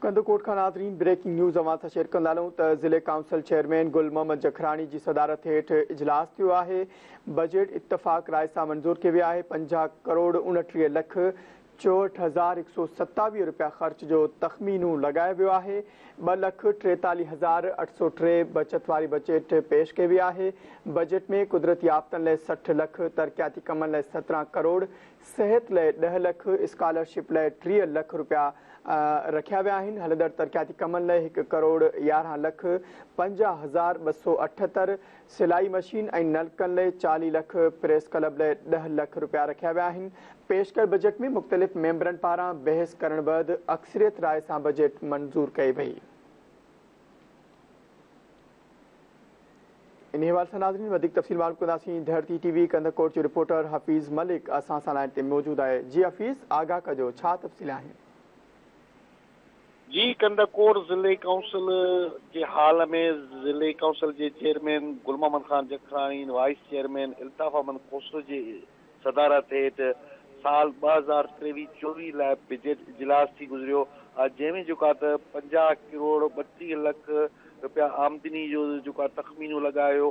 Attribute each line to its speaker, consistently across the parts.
Speaker 1: कंदकोट का नाज़रीन breaking news अवां सां शेयर कंदा हलूं त ज़िले काउंसिल चेयरमैन गुल मोहम्मद जखरानी जी सदारत हेठ इजलास थियो आहे। बजट इत्तफ़ाक़ राय सां मंज़ूर कयो वियो आहे। 50 करोड़ 29 लख 64,127 रुपया ख़र्च जो तख़मीनो लॻायो वियो आहे। 2,43,803 बचत वारी बजट पेश कई वई आहे। बजट में कुदरती आफ़तनि लाइ 60 लख, तरक़ियाती कमनि लाइ 17 करोड़, सिहत लाइ 10 लख, स्कॉलरशिप लाइ 30 लख रुपया रखिया विया आहिनि। हलंदड़ तरक़ियाती कमनि लाइ 1 करोड़ 11 लख 50,278, सिलाई मशीन ऐं नलकनि लाइ 40 लख, प्रेस क्लब लाइ 10 लख रुपया रखिया विया आहिनि। पेश कयल बजट में मुख़्तलिफ़ मेंबरनि पारां बहस करण बैदि अक्सरियत राय सां बजट मंज़ूर कई वई। इन हवाले सां नाज़रीन वधीक तफ़सील मालूम कंदासीं। धरती टीवी कंदकोट जो रिपोर्टर हफ़ीज़ मलिक असां सां लाइन ते मौजूदु आहे। जी हफ़ीज़, आगाह कजो, छा तफ़सील आहिनि?
Speaker 2: जी, कंदकोट ज़िले काउंसिल के हाल में ज़िले काउंसिल के चेयरमैन गुल मोहम्मद खान जखरानी, वाइस चेयरमैन इल्ताफ़ अहमद खोसरो जी सदारत हेठ साल 2023-24 लाइ बजट इजलास थी गुज़रियो, जंहिंमें जेका त 50 करोड़ 32 लख रुपया आमदनी जो जेका तख़मीनो लॻायो,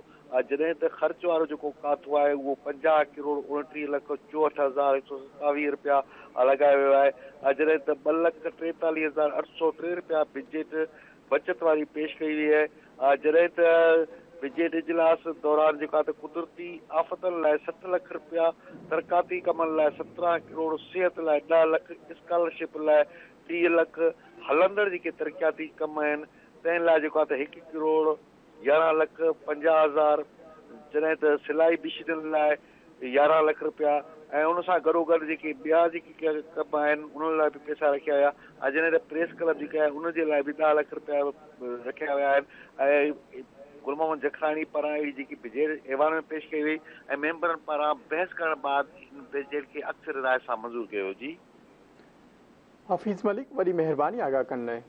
Speaker 2: जॾहिं त ख़र्च वारो जेको कातो आहे उहो 50 करोड़ 29 लख 64,127 रुपया लॻायो वियो आहे। जॾहिं त 2,43,803 रुपया बचत वारी पेश कई वई आहे। जॾहिं त बजट इजलास दौरान जेका त कुदरती आफ़तनि लाइ 60 लख रुपया, तरक़ाती कमनि लाइ 17 करोड़, सिहत लाइ 10 लख, स्कॉलरशिप लाइ 30 लख, हलंदड़ जेके तरक़ियाती कम आहिनि तंहिं लाइ जेका त 1 करोड़ 11 लख 50,000, जॾहिं त सिलाई मशीन लाइ 11 लख रुपया ऐं उन सां गॾोगॾु जेके ॿिया जेके कम आहिनि उन्हनि लाइ बि पैसा रखिया विया। जॾहिं त प्रेस क्लब जेका आहे उनजे लाइ बि 10 लख रुपया रखिया विया आहिनि। ऐं गुल मोहम्मद जखरानी पारां अहिड़ी जेकी बजट ऐवान में पेश कई वई ऐं मेंबरनि पारां बहस करण बाद इन बजट खे अक्सर राय सां मंज़ूर कयो। जी
Speaker 1: हफ़ीज़ मलिक, वॾी महिरबानी आगाह करण लाइ।